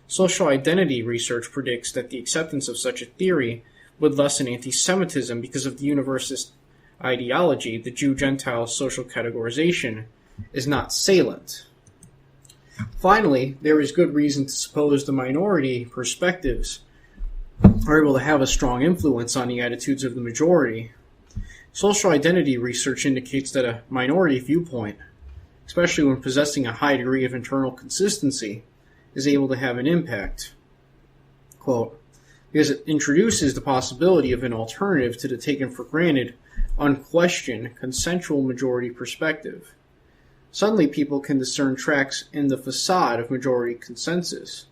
Social identity research predicts that the acceptance of such a theory would lessen anti-Semitism because of the universalist ideology. The Jew-Gentile social categorization is not salient. Finally, there is good reason to suppose the minority perspectives are able to have a strong influence on the attitudes of the majority. Social identity research indicates that a minority viewpoint, especially when possessing a high degree of internal consistency, is able to have an impact. Quote, because it introduces the possibility of an alternative to the taken for granted, unquestioned, consensual majority perspective. Suddenly people can discern tracks in the facade of majority consensus.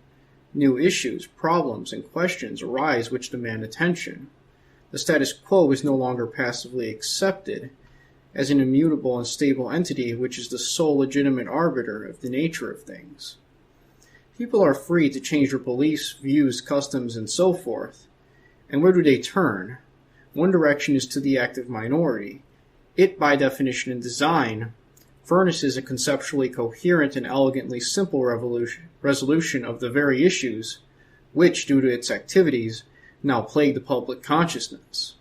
New issues, problems, and questions arise which demand attention. The status quo is no longer passively accepted as an immutable and stable entity which is the sole legitimate arbiter of the nature of things. People are free to change their beliefs, views, customs, and so forth. And where do they turn? One direction is to the active minority. It, by definition and design, furnishes a conceptually coherent and elegantly simple resolution of the very issues which, due to its activities, now plague the public consciousness.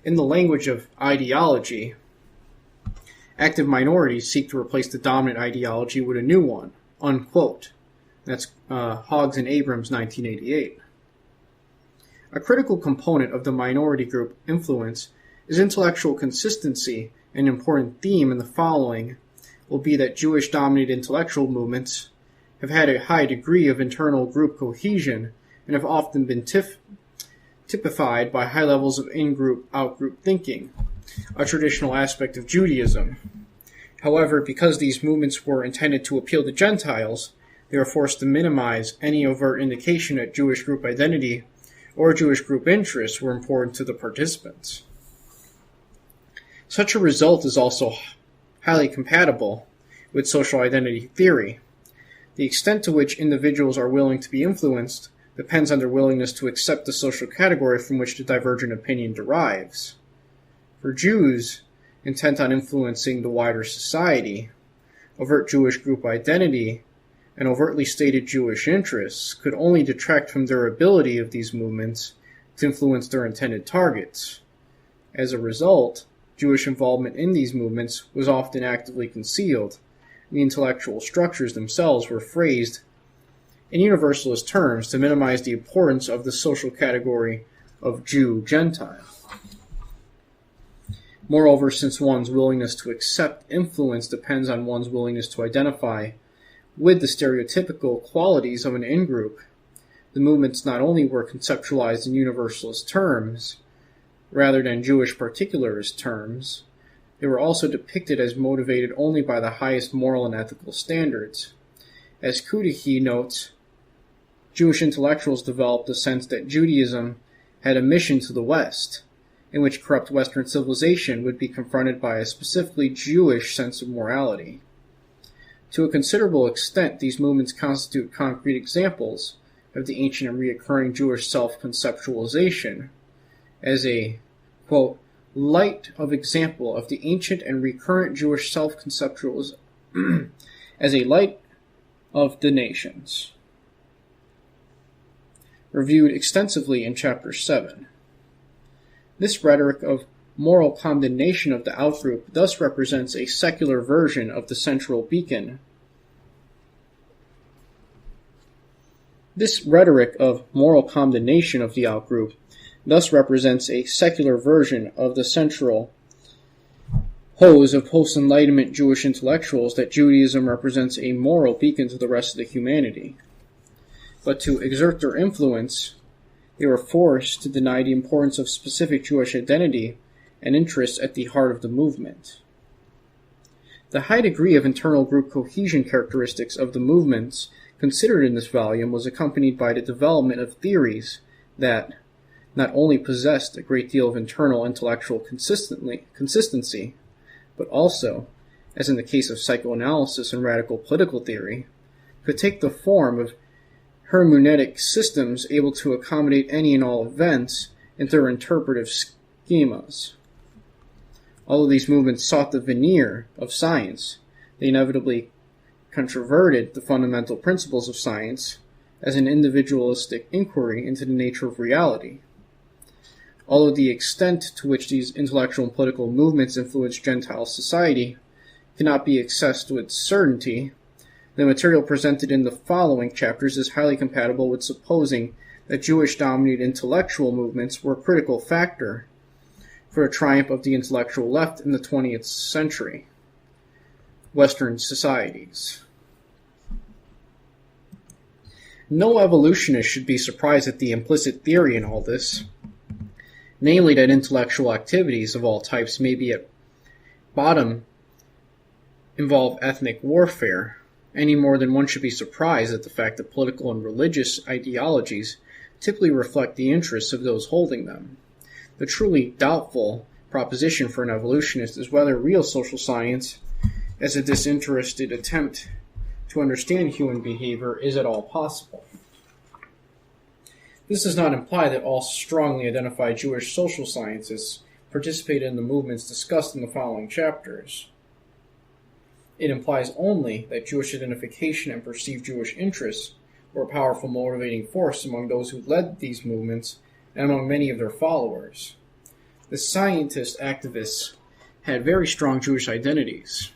In the language of ideology, active minorities seek to replace the dominant ideology with a new one, unquote. That's Hoggs and Abrams, 1988. A critical component of the minority group influence As intellectual consistency, an important theme in the following will be that Jewish-dominated intellectual movements have had a high degree of internal group cohesion and have often been typified by high levels of in-group, out-group thinking, a traditional aspect of Judaism. However, because these movements were intended to appeal to Gentiles, they were forced to minimize any overt indication that Jewish group identity or Jewish group interests were important to the participants. Such a result is also highly compatible with social identity theory. The extent to which individuals are willing to be influenced depends on their willingness to accept the social category from which the divergent opinion derives. For Jews intent on influencing the wider society, overt Jewish group identity and overtly stated Jewish interests could only detract from their ability of these movements to influence their intended targets. As a result, Jewish involvement in these movements was often actively concealed. The intellectual structures themselves were phrased in universalist terms to minimize the importance of the social category of Jew-Gentile. Moreover, since one's willingness to accept influence depends on one's willingness to identify with the stereotypical qualities of an in-group, the movements not only were conceptualized in universalist terms, rather than Jewish particularist terms, they were also depicted as motivated only by the highest moral and ethical standards. As Kudihi notes, Jewish intellectuals developed the sense that Judaism had a mission to the West, in which corrupt Western civilization would be confronted by a specifically Jewish sense of morality. To a considerable extent, these movements constitute concrete examples of the ancient and recurring Jewish self-conceptualization as a, quote, light of example of the ancient and recurrent Jewish self-conceptualization as a light of the nations. Reviewed extensively in Chapter 7. This rhetoric of moral condemnation of the outgroup thus represents a secular version of the central beacon. This rhetoric of moral condemnation of the outgroup thus represents a secular version of the central pose of post-Enlightenment Jewish intellectuals that Judaism represents a moral beacon to the rest of the humanity. But to exert their influence, they were forced to deny the importance of specific Jewish identity and interests at the heart of the movement. The high degree of internal group cohesion characteristics of the movements considered in this volume was accompanied by the development of theories that not only possessed a great deal of internal intellectual consistency, but also, as in the case of psychoanalysis and radical political theory, could take the form of hermeneutic systems able to accommodate any and all events into their interpretive schemas. Although these movements sought the veneer of science, they inevitably controverted the fundamental principles of science as an individualistic inquiry into the nature of reality. Although the extent to which these intellectual and political movements influenced Gentile society cannot be assessed with certainty, the material presented in the following chapters is highly compatible with supposing that Jewish-dominated intellectual movements were a critical factor for a triumph of the intellectual left in the 20th century Western societies. No evolutionist should be surprised at the implicit theory in all this, namely that intellectual activities of all types may be at bottom involve ethnic warfare, any more than one should be surprised at the fact that political and religious ideologies typically reflect the interests of those holding them. The truly doubtful proposition for an evolutionist is whether real social science, as a disinterested attempt to understand human behavior, is at all possible. This does not imply that all strongly identified Jewish social scientists participated in the movements discussed in the following chapters. It implies only that Jewish identification and perceived Jewish interests were a powerful motivating force among those who led these movements and among many of their followers. The scientist activists had very strong Jewish identities.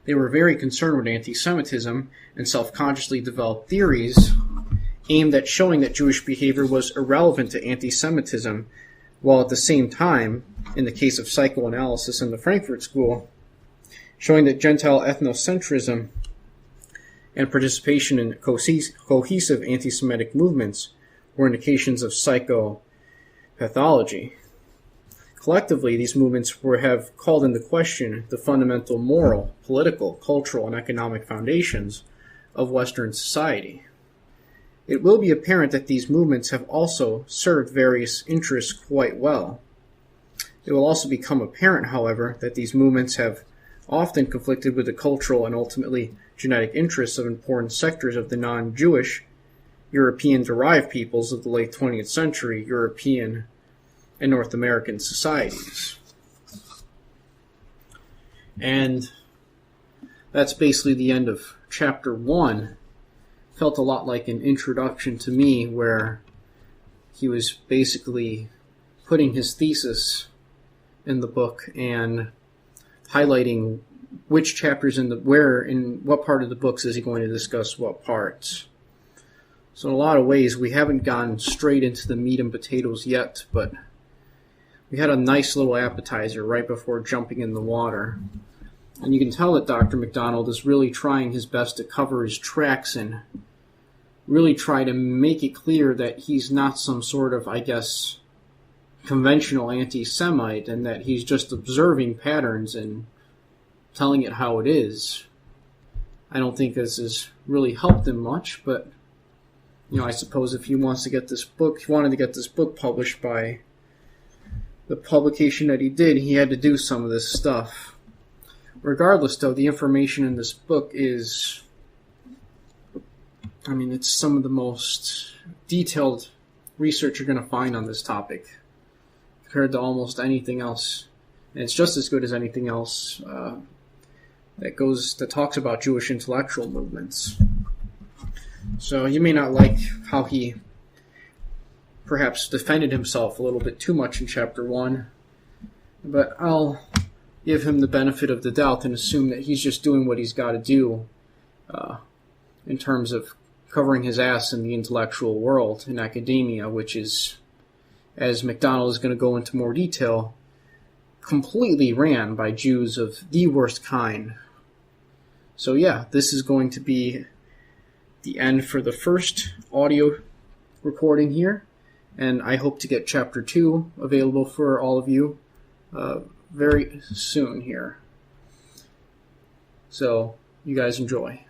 They were very concerned with anti-Semitism and self-consciously developed theories aimed at showing that Jewish behavior was irrelevant to anti-Semitism, while at the same time, in the case of psychoanalysis in the Frankfurt School, showing that Gentile ethnocentrism and participation in cohesive anti-Semitic movements were indications of psychopathology. Collectively, these movements have called into question the fundamental moral, political, cultural, and economic foundations of Western society. It will be apparent that these movements have also served various interests quite well. It will also become apparent, however, that these movements have often conflicted with the cultural and ultimately genetic interests of important sectors of the non-Jewish, European-derived peoples of the late 20th century European and North American societies. And that's basically the end of chapter 1. Felt a lot like an introduction to me, where he was basically putting his thesis in the book and highlighting which chapters in what part of the books is he going to discuss what parts. So in a lot of ways, we haven't gone straight into the meat and potatoes yet, but we had a nice little appetizer right before jumping in the water. And you can tell that Dr. MacDonald is really trying his best to cover his tracks and really try to make it clear that he's not some sort of, I guess, conventional anti-Semite, and that he's just observing patterns and telling it how it is. I don't think this has really helped him much, but I suppose if he wanted to get this book published by the publication that he did, he had to do some of this stuff. Regardless, though, the information in this book is, it's some of the most detailed research you're going to find on this topic compared to almost anything else. And it's just as good as anything else that talks about Jewish intellectual movements. So you may not like how he perhaps defended himself a little bit too much in chapter 1, but I'll give him the benefit of the doubt and assume that he's just doing what he's got to do in terms of covering his ass in the intellectual world, in academia, which is, as MacDonald is going to go into more detail, completely ran by Jews of the worst kind. So yeah, this is going to be the end for the first audio recording here, and I hope to get chapter 2 available for all of you very soon here. So, you guys enjoy.